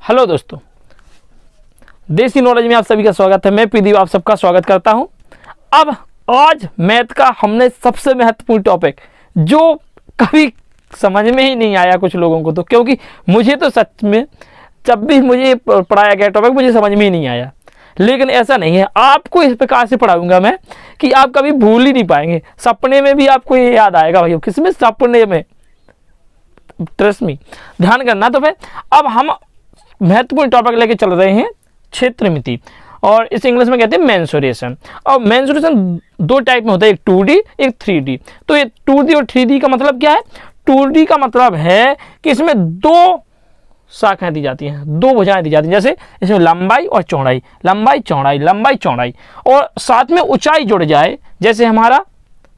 Hello दोस्तों, देसी knowledge में आप सभी का स्वागत है। मैं प्रदीप आप सबका स्वागत करता हूं। अब आज मैथ का हमने सबसे महत्वपूर्ण टॉपिक जो कभी समझ में ही नहीं आया कुछ लोगों को, तो क्योंकि मुझे तो सच में जब भी मुझे पढ़ाया गया टॉपिक मुझे समझ में ही नहीं आया, लेकिन ऐसा नहीं है। आपको इस प्रकार से पढ़ाऊंगा मैं कि आप कभी भूल ही नहीं पाएंगे। सपने में भी आपको ये याद आएगा भाई, किसमें? सपने में। ट्रस्ट मी, ध्यान करना। तो फिर अब हम महत्वपूर्ण टॉपिक लेके चल रहे हैं क्षेत्रमिति, और इस इंग्लिश में कहते हैं मेंसुरेशन। और मेंसुरेशन दो टाइप में होता है, एक 2D एक 3D। तो ये 2D और 3D का मतलब क्या है? 2D का मतलब है कि इसमें दो शाखाएं दी जाती हैं, दो भुजाएं दी जाती हैं। जैसे इसमें लंबाई और चौड़ाई, लंबाई चौड़ाई, लंबाई चौड़ाई, और साथ में ऊंचाई जुड़ जाए। जैसे हमारा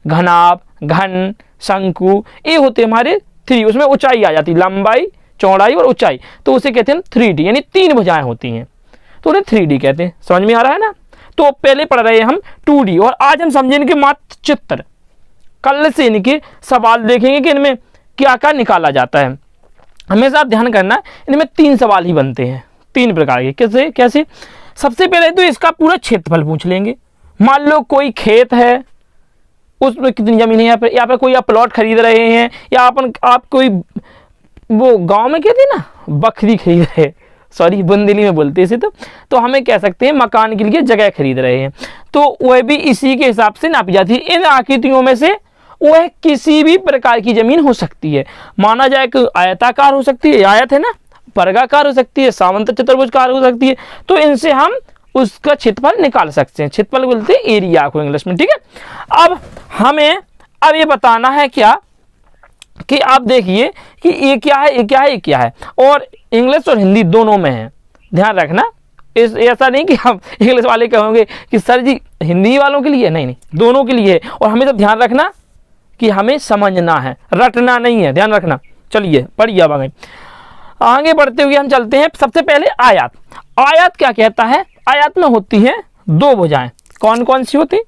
घनाभ, घन, शंकु, ये होते हमारे 3, उसमें ऊंचाई आ जाती, लंबाई चौड़ाई और ऊंचाई, तो उसे कहते हैं 3D, यानी 3 भुजाएं होती हैं, तो उन्हें 3D कहते हैं। समझ में आ रहा है ना? तो पहले पढ़ रहे हैं हम 2D, और आज हम समझेंगे इनके मात्र चित्र। कल से इनके सवाल देखेंगे कि इनमें क्या क्या निकाला जाता है। हमेशा आप ध्यान करना, इनमें 3 सवाल ही बनते हैं, 3 प्रकार के। कैसे कैसे? सबसे पहले तो इसका पूरा क्षेत्रफल पूछ लेंगे। मान लो कोई खेत है, उसमें कितनी जमीन है, यहाँ पे कोई आप प्लॉट खरीद रहे हैं, या आप कोई वो गांव में कहते हैं ना बकरी खरीद रहे हैं, सॉरी बुंदेली में बोलते हैं इसे, तो हमें कह सकते हैं मकान के लिए जगह खरीद रहे हैं, तो वह भी इसी के हिसाब से नापी जाती है। इन आकृतियों में से वह किसी भी प्रकार की जमीन हो सकती है। माना जाए कि आयताकार हो सकती है, आयत है ना, वर्गाकार हो सकती है, सामंत चतुर्भुजकार हो सकती है, तो इनसे हम उसका क्षेत्रफल निकाल सकते हैं। क्षेत्रफल बोलते हैं एरिया को इंग्लिश में, ठीक है। अब हमें अब ये बताना है क्या कि आप देखिए कि ये क्या है, ये क्या है, ये क्या है, और इंग्लिश और हिंदी दोनों में है। ध्यान रखना, ऐसा नहीं कि हम इंग्लिश वाले कहोगे कि सर जी हिंदी वालों के लिए, नहीं, दोनों के लिए है। और हमें तो ध्यान रखना कि हमें समझना है, रटना नहीं है, ध्यान रखना। चलिए पढ़िए। अब आगे बढ़ते हुए हम चलते हैं। सबसे पहले आयत। आयत क्या कहता है? आयत में होती है 2 भुजाएं। कौन कौन सी होती?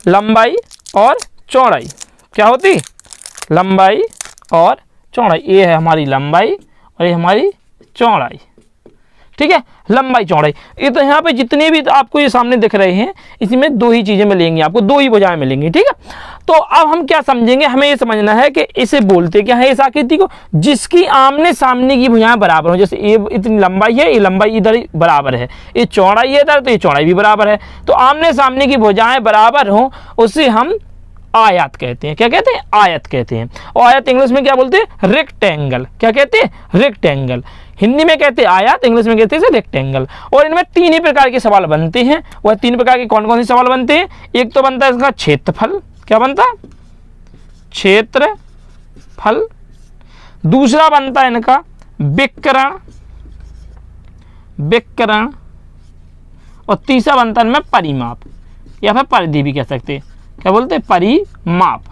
लंबाई और चौड़ाई। क्या होती? लंबाई और चौड़ाई। ये है हमारी लंबाई और ये हमारी चौड़ाई, ठीक है। लंबाई चौड़ाई, ये तो यहाँ पे जितने भी आपको ये सामने दिख रहे हैं, इसमें 2 ही चीजें मिलेंगी आपको, 2 ही भुजाएं मिलेंगी, ठीक है। तो अब हम क्या समझेंगे, हमें ये समझना है कि इसे बोलते क्या है, इस आकृति को, जिसकी आमने सामने की भुजाएं बराबर हो। जैसे ये इतनी लंबाई है, ये लंबाई इधर बराबर है, ये चौड़ाई है इधर, तो ये चौड़ाई भी बराबर है। तो आमने सामने की भुजाएं बराबर हो, उसे हम आयत कहते हैं। क्या कहते हैं? आयत कहते हैं। और आयत इंग्लिश में क्या बोलते हैं? रेक्टेंगल। क्या कहते हैं? रेक्टेंगल। हिंदी में कहते हैं आयत, इंग्लिश में कहते हैं रेक्टेंगल। और इनमें 3 ही प्रकार के सवाल बनते हैं। वह 3 प्रकार के कौन कौन से सवाल बनते हैं? एक तो बनता है इसका क्षेत्रफल। क्या बनता है? क्षेत्रफल। दूसरा बनता है इनका विकर्ण, विकर्ण। और तीसरा बनता है इनमें परिमाप, या फिर परिधि भी कह सकते हैं। क्या बोलते हैं? परिमाप।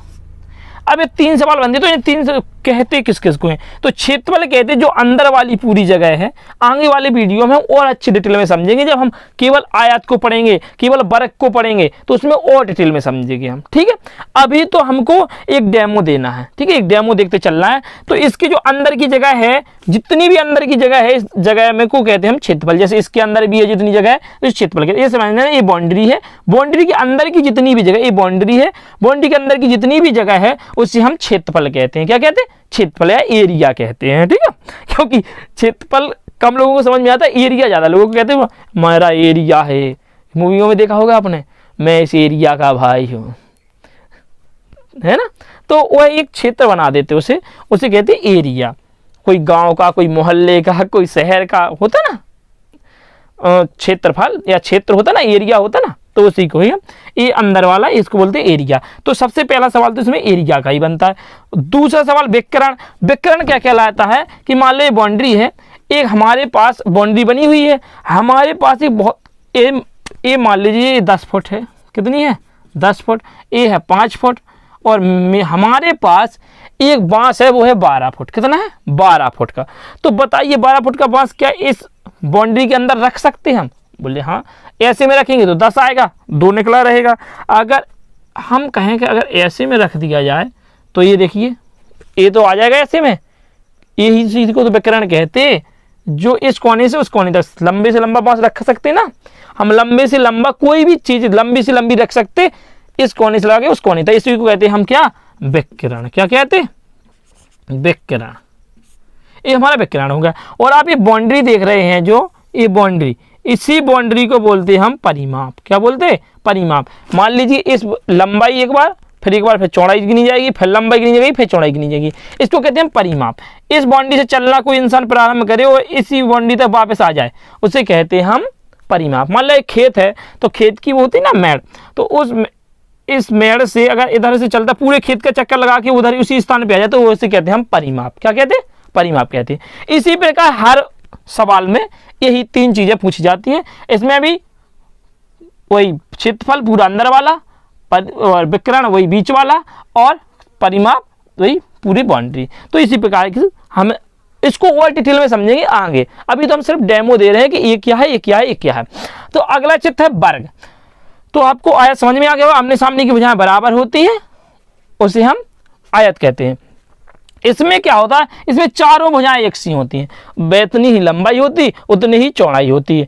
अब ये 3 सवाल बनते हैं, तो ये 3 कहते किस किस को हैं? तो क्षेत्रफल कहते हैं जो अंदर वाली पूरी जगह है। आगे वाले वीडियो में हम और अच्छी डिटेल में समझेंगे। जब हम केवल आयत को पढ़ेंगे, केवल वर्ग को पढ़ेंगे, तो उसमें और डिटेल में समझेंगे हम, ठीक है। अभी तो हमको एक डेमो देना है, ठीक है, एक डेमो देखते चलना है। तो इसकी जो अंदर की जगह है, जितनी भी अंदर की जगह है, इस जगह में को कहते हैं हम क्षेत्रफल। जैसे इसके अंदर भी है जितनी जगह है, तो इस क्षेत्रफल कहते हैं। ये समझना है, ये बाउंड्री है, बाउंड्री के अंदर की जितनी भी जगह, ये बाउंड्री है, बाउंड्री के अंदर की जितनी भी जगह है उसे हम क्षेत्रफल कहते हैं। क्या कहते हैं? क्षेत्रफल या एरिया कहते हैं, ठीक है। क्योंकि क्षेत्रफल कम लोगों को समझ में आता है, एरिया ज्यादा लोगों को कहते हैं मेरा एरिया है। मूवियों में देखा होगा आपने, मैं इस एरिया का भाई हूं, है ना। तो वह एक क्षेत्र बना देते, उसे कहते हैं एरिया। कोई गांव का, कोई मोहल्ले का, कोई शहर का होता ना क्षेत्रफल या क्षेत्र होता ना, एरिया होता ना, तो उसी को ही ये अंदर वाला इसको बोलते हैं एरिया। तो सबसे पहला सवाल तो इसमें एरिया का ही बनता है। दूसरा सवाल विकर्ण। विकर्ण क्या कहलाता है कि मान लो ये बाउंड्री है, एक हमारे पास बाउंड्री बनी हुई है, हमारे पास एक बहुत ये मान लीजिए 10 फुट है। कितनी है? 10 फुट। ये है 5 फुट, और हमारे पास एक बांस है, वो है 12 फुट। कितना है? 12 फुट का। तो बताइए 12 फुट का बांस क्या इस बाउंड्री के अंदर रख सकते हैं हम? बोले हाँ। ऐसे में रखेंगे तो 10 आएगा, 2 निकला रहेगा। अगर हम कहें कि अगर ऐसे में रख दिया जाए, तो ये देखिए, ये तो आ जाएगा ऐसे में, यही चीज को तो विकर्ण कहते, जो इस कोने से उस कोने तक लंबे से लंबा बांस रख सकते हैं ना, हम लंबे से लंबा कोई भी चीज लंबी से लंबी रख सकते, इस कोने से लगा के उस कोने तक, इसी को कहते हैं हम क्या, विकिरण। क्या कहते हैं, विकिरण। ये हमारा विकिरण हो गया। और आप ये बाउंड्री देख रहे हैं, जो ये बाउंड्री, इसी बाउंड्री को बोलते हैं हम परिमाप। क्या बोलते हैं, परिमाप। मान लीजिए इस लंबाई एक बार, फिर चौड़ाई गिनी जाएगी, फिर लंबाई गिनी जाएगी, फिर चौड़ाई गिनी जाएगी, इसको कहते हैं परिमाप। इस बाउंड्री से चलना कोई इंसान प्रारंभ करे और इसी बाउंड्री तक वापस आ जाए, उसे कहते हैं हम परिमाप। मान लो एक खेत है, तो खेत की वो होती है ना मेड़, तो इस मेड़ से अगर इधर से चलता पूरे खेत का चक्कर लगा के उधर उसी स्थान पे आ जाए, तो उसे कहते हैं हम परिमाप। क्या कहते हैं, परिमाप कहते हैं। इसी प्रकार हर सवाल में यही 3 चीजें पूछी जाती हैं। इसमें भी वही क्षेत्रफल पूरा अंदर वाला, और विकिरण वही बीच वाला, और परिमाप वही पूरी बाउंड्री। तो इसी प्रकार की हम इसको और डिटेल में समझेंगे आगे। अभी तो हम सिर्फ डेमो दे रहे हैं कि ये क्या है, ये क्या है, ये क्या है। तो अगला चित्र है वर्ग। तो आपको आयत समझ में आ गया, आमने सामने की भुजाएं बराबर होती है, उसे हम आयत कहते हैं। इसमें क्या होता है, इसमें चारों भुजाएं एक सी होती हैं, जितनी ही लंबाई होती उतनी ही चौड़ाई होती है,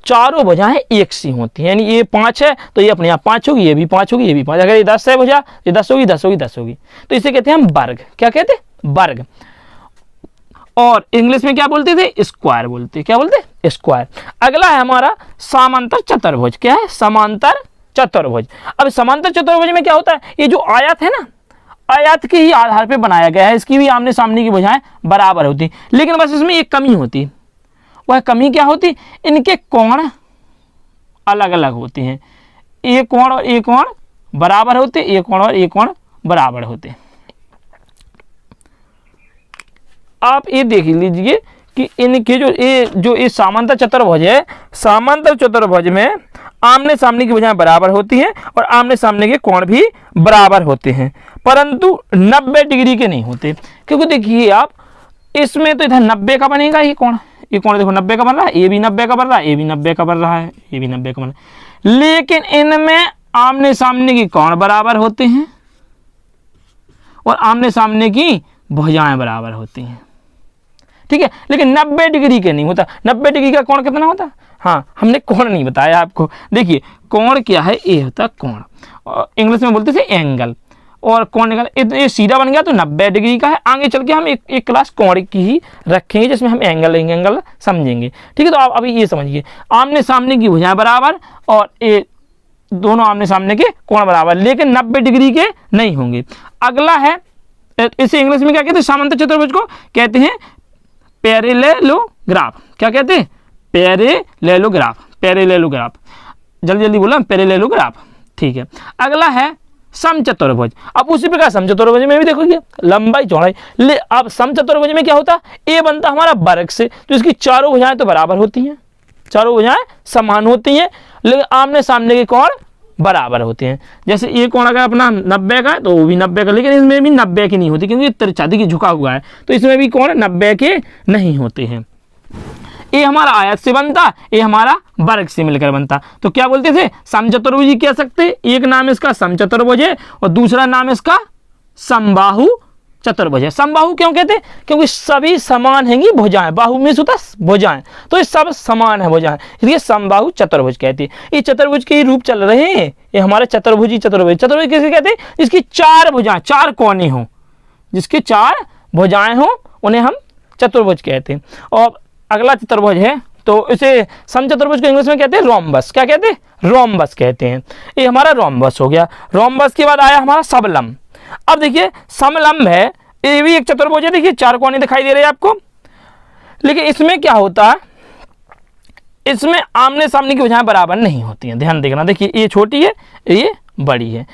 चारों भुजाएं एक सी होती हैं। यानी ये 5 है तो ये अपने आप 5 होगी, ये भी 5 होगी, ये भी 5। अगर ये 10 है भुजा, ये 10 होगी, 10 होगी, 10 होगी। तो इसे कहते हैं हम वर्ग। क्या कहते हैं, वर्ग। और इंग्लिश में क्या बोलते थे, स्क्वायर बोलते। क्या बोलते, स्क्वायर। अगला है हमारा समांतर चतुर्भुज। क्या है, समांतर चतुर्भुज। अब समांतर चतुर्भुज में क्या होता है, ये जो आयत है ना, आयत के ही आधार पे बनाया गया है, इसकी भी आमने सामने की भुजाएं बराबर होती, लेकिन बस इसमें एक कमी होती। वह कमी क्या होती, इनके कोण अलग अलग होते हैं। एक कोण और एक कोण बराबर होते, एक कोण और एक कोण बराबर होते। आप ये देख लीजिए कि इनके जो ये समांतर चतुर्भुज है, समांतर चतुर्भुज में आमने सामने की भुजाएं बराबर होती हैं और आमने सामने के कोण भी बराबर होते हैं, परंतु 90 डिग्री के नहीं होते। क्योंकि देखिए आप, इसमें तो इधर 90 का बनेगा ये कोण देखो 90 का बन रहा है, ये भी 90 का बन रहा है, ये भी 90 का बन रहा है, ये भी 90 का बन रहा है, लेकिन इनमें आमने सामने की कोण बराबर होते हैं और आमने सामने की भुजाएं बराबर होती हैं। ठीक है, लेकिन 90 डिग्री के नहीं होता। 90 डिग्री का कोण कितना होता, हाँ हमने कोण नहीं बताया आपको। देखिए कोण क्या है, ये होता है कोण, इंग्लिश में बोलते थे एंगल। और कोण निकाल, ये सीधा बन गया तो 90 डिग्री का है। आगे चल के हम एक क्लास कोण की ही रखेंगे जिसमें हम एंगल समझेंगे। ठीक है, तो आप अभी ये समझिए, आमने सामने की भुजाएं बराबर और ये दोनों आमने सामने के कोण बराबर, लेकिन 90 डिग्री के नहीं होंगे। अगला है, इसे इंग्लिश में क्या कहते हैं, समांतर चतुर्भुज को कहते हैं पैरेललोग्राफ। क्या कहते हैं, पैरेललोग्राफ। पैरेललोग्राफ, जल्दी जल्दी बोला, पैरेललोग्राफ। ठीक है, अगला है समचतुर्भुज। अब उसी प्रकार समचतुर्भुज में भी देखोगे लंबाई चौड़ाई, अब समचतुर्भुज में क्या होता, ए बनता हमारा वर्ग से, तो इसकी चारों भुजाएं तो बराबर होती हैं, चारों भुजाएं समान होती हैं, लेकिन आमने सामने के कोण बराबर होते हैं। जैसे ये कोण अगर अपना 90 का है तो वो भी 90 का, लेकिन इसमें भी 90 की नहीं होती क्योंकि तिरछा की झुका हुआ है, तो इसमें भी कोण 90 के नहीं होते हैं। ये हमारा आयत से बनता, ये हमारा वर्ग से मिलकर बनता। तो क्या बोलते थे, समचतुर्भुज कह सकते। एक नाम इसका समचतुर्भुज है और दूसरा नाम इसका समबाहु चतुर्भुज है। समबाहु क्यों कहते, क्योंकि सभी समान हैं भुजाएं, बाहु में होता भुजाएं, तो ये सब समान है भुजाएं, इसलिए समबाहु चतुर्भुज कहते हैं। ये चतुर्भुज के रूप चल रहे हैं, ये हमारे चतुर्भुजी चतुर्भुज। चतुर्भुज किसे कहते हैं, जिसकी 4 भुजाएं, 4 कोने हों, जिसके 4 भुजाएं हों उन्हें हम चतुर्भुज कहते हैं। और अगला चतुर्भुज है, तो इसे समचतुर्भुज को इंग्लिश में कहते हैं रोम्बस। क्या कहते हैं, रोम्बस कहते हैं। ये हमारा रोम्बस हो गया। रोम्बस के बाद आया हमारा समलंब। अब देखिए समलंब है, ये भी एक चतुर्भुज है। देखिए 4 कोने दिखाई दे रहे हैं आपको, लेकिन इसमें क्या होता है, इसमें आमने सामने की भुजाएं बराबर नहीं होती हैं। ध्यान देखना, देखिए ये छोटी है, ये बड़ी है,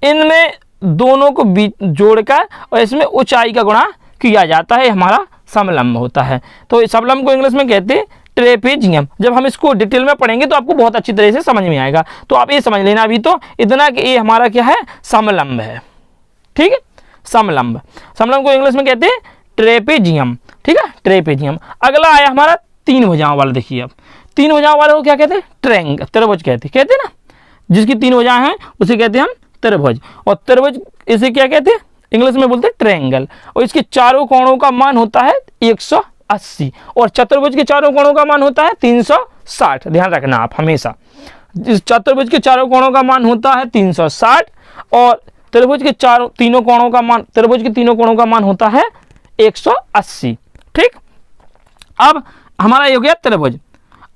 इनमें दोनों को जोड़कर और इसमें ऊंचाई का गुणा किया जाता है, हमारा समलंब होता है। तो समलंब को इंग्लिश में कहते हैं ट्रेपेजियम। जब हम इसको डिटेल में पढ़ेंगे तो आपको बहुत अच्छी तरह से समझ में आएगा। तो आप ये समझ लेना अभी तो इतना कि ये हमारा क्या है, समलंब है। ठीक है, समलंब। समलंब को इंग्लिश में कहते हैं ट्रेपेजियम। ठीक है, ट्रेपेजियम। अगला आया हमारा 3 भुजाओं वाला। देखिए अब 3 भुजाओं वाले को क्या कहते हैं, ट्रेंगल, त्रिभुज कहते हैं ना, जिसकी 3 भुजाएं हैं उसे कहते हैं हम त्रिभुज। और त्रिभुज इसे क्या कहते हैं, इंग्लिश में बोलते हैं ट्रायंगल। और इसके चारों कोणों का मान होता है 180 180 और चतुर्भुज के चारों कोणों का मान होता है 360। ध्यान रखना आप हमेशा, चतुर्भुज के चारों कोणों का मान होता है 360 और त्रिभुज के तीनों कोणों का मान होता है 180। ठीक, अब हमारा ये हो गया त्रिभुज।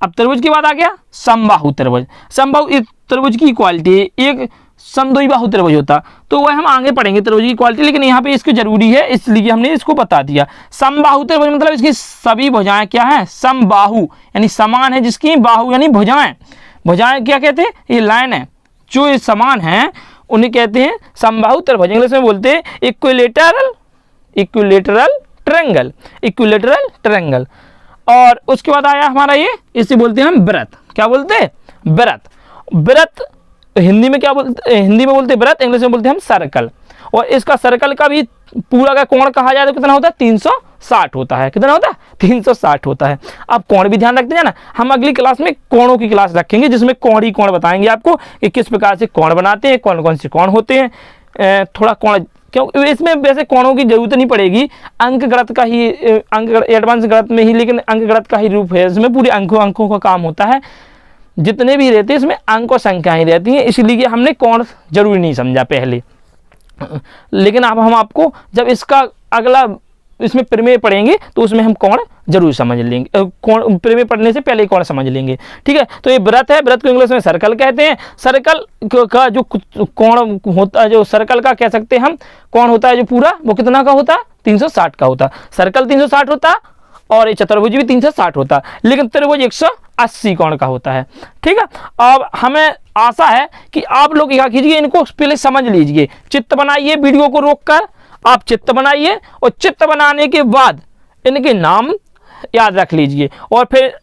अब त्रिभुज के बाद आ गया समबाहु त्रिभुज। समबाहु त्रिभुज की इक्वालिटी एक समद्विबाहु त्रिभुज होता, तो वह हम आगे पढ़ेंगे त्रिभुज की इक्वालिटी, लेकिन यहाँ पे इसकी जरूरी है इसलिए हमने इसको बता दिया। समबाहु त्रिभुज मतलब इसकी सभी भुजाएं क्या है, समबाहु यानी समान है, जिसकी बाहु यानी भुजाएं। भुजाएं क्या कहते हैं, ये लाइन है जो ये समान है उन्हें कहते हैं समबाहु त्रिभुज। इंग्लिश में बोलते हैं इक्विलेटरल ट्रायंगल। और उसके बाद आया हमारा ये, इसे बोलते हैं हम व्रत। क्या बोलते हैं, व्रत हिंदी में क्या बोलते, हिंदी में बोलते हैं व्रत, इंग्लिश में बोलते हैं हम सर्कल। और इसका सर्कल का भी पूरा का कोण कहा जाए तो कितना होता है, 360 होता है। कितना होता है, 360 होता है। अब कोण भी ध्यान रखते हैं ना, हम अगली क्लास में कोणों की क्लास रखेंगे जिसमें कोण ही कोण बताएंगे आपको कि किस प्रकार से कोण बनाते हैं, कौन कौन से कोण होते हैं। थोड़ा कोण, क्योंकि इसमें वैसे कोणों की जरूरत नहीं पड़ेगी, अंक गणित का ही एडवांस गणित में ही, लेकिन अंक गणित का ही रूप है, इसमें पूरे अंकों का काम होता है। जितने भी रहते हैं इसमें अंक और संख्याएं रहती हैं, इसलिए हमने कोण जरूरी नहीं समझा पहले। लेकिन अब हम आपको जब इसका अगला इसमें प्रमेय पढ़ेंगे तो उसमें हम कोण जरूर समझ लेंगे, कोण प्रमेय पढ़ने से पहले कोण समझ लेंगे। ठीक है, तो ये व्रत है, व्रत को इंग्लिश में सर्कल कहते हैं। सर्कल का जो कोण होता है, जो सर्कल का कह सकते हैं हम कोण होता है जो पूरा, वो कितना का होता है, 360 का होता है। सर्कल 360 होता है और ये चतुर्भुज भी 360 होता है, लेकिन त्रिभुज 180 कोण का होता है। ठीक है, अब हमें आशा है कि आप लोग क्या कीजिए, इनको पहले समझ लीजिए, चित्त बनाइए, वीडियो को रोककर आप चित्त बनाइए और चित्त बनाने के बाद इनके नाम याद रख लीजिए। और फिर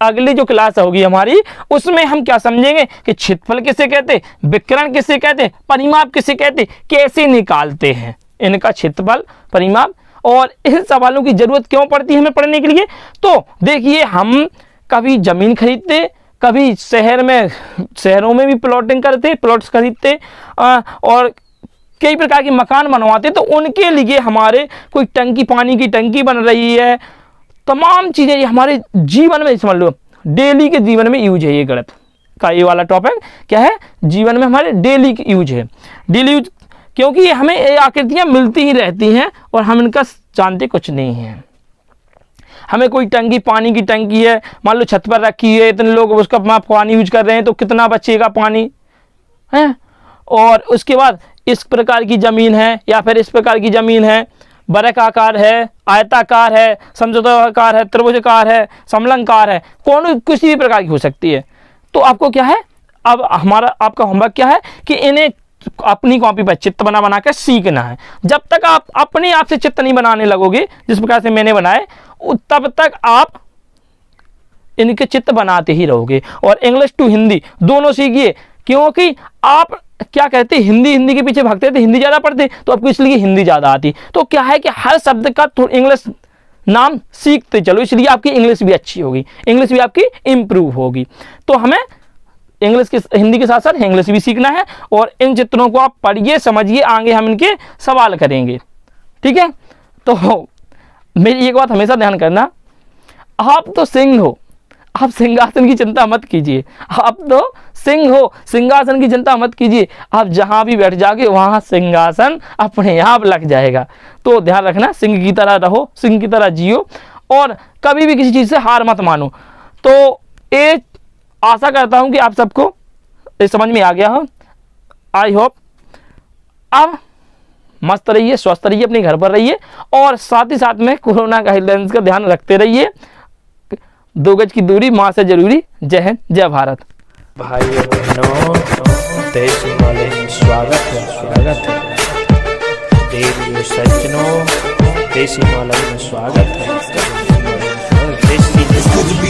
अगली जो क्लास होगी हमारी, उसमें हम क्या समझेंगे कि क्षेत्रफल किसे कहते, विकर्ण किसे कहते, परिमाप किसे कहते, कैसे निकालते हैं इनका क्षेत्रफल परिमाप, और इन सवालों की जरूरत क्यों पड़ती है हमें पढ़ने के लिए। तो देखिए, हम कभी जमीन खरीदते, कभी शहरों में भी प्लॉट्स खरीदते और कई प्रकार के मकान बनवाते, तो उनके लिए हमारे कोई टंकी, पानी की टंकी बन रही है, तमाम चीज़ें हमारे जीवन में, समझ लो डेली के जीवन में यूज है। ये गणित का ये वाला टॉपिक क्या है, जीवन में हमारे डेली यूज है, डेली यूज, क्योंकि हमें ये आकृतियाँ मिलती ही रहती हैं और हम इनका जानते कुछ नहीं हैं। हमें कोई टंकी, पानी की टंकी है, मान लो छत पर रखी है, इतने लोग उसका पानी यूज कर रहे हैं, तो कितना बचेगा पानी है। और उसके बाद इस प्रकार की ज़मीन है या फिर इस प्रकार की ज़मीन है, वर्गाकार है, आयताकार है, समचतुराकार है, त्रिभुजाकार है, समलंकार है, कौन किसी भी प्रकार की हो सकती है। तो आपको क्या है, अब आपका होमवर्क क्या है कि इन्हें अपनी कॉपी पर चित्र बना कर सीखना है। जब तक आप अपने आप से चित्र नहीं बनाने लगोगे जिस प्रकार से मैंने बनाए, तब तक आप इनके चित्र बनाते ही रहोगे। और इंग्लिश टू हिंदी दोनों सीखिए, क्योंकि आप क्या कहते हैं, हिंदी के पीछे भागते थे, हिंदी ज़्यादा पढ़ते, तो आपको इसलिए हिंदी ज़्यादा आती। तो क्या है कि हर शब्द का इंग्लिश नाम सीखते चलो, इसलिए आपकी इंग्लिश भी अच्छी होगी, इंग्लिश भी आपकी इम्प्रूव होगी। तो हमें हिंदी के साथ साथ इंग्लिश भी सीखना है, और इन चित्रों को आप पढ़िए, समझिए, आगे हम इनके सवाल करेंगे। ठीक है, तो मेरी एक बात हमेशा ध्यान करना, आप तो सिंह हो, आप सिंहासन की चिंता मत कीजिए, आप तो सिंह हो, सिंहासन की चिंता मत कीजिए, आप जहां भी बैठ जाओगे वहां सिंहासन अपने आप लग जाएगा। तो ध्यान रखना, सिंह की तरह रहो, सिंह की तरह जियो, और कभी भी किसी चीज़ से हार मत मानो। तो ये आशा करता हूं कि आप सबको ये समझ में आ गया हो। आई होप अब मस्त रहिए, स्वस्थ रहिए, अपने घर पर रहिए, और साथ ही साथ में कोरोना गाइडलाइंस का ध्यान रखते रहिए। 2 गज की दूरी माँ से जरूरी। जय हिंद, जय भारत। भाइयों बहनों, देश वाले स्वागत है। देवियों सज्जनों, देसी माला में स्वागत है।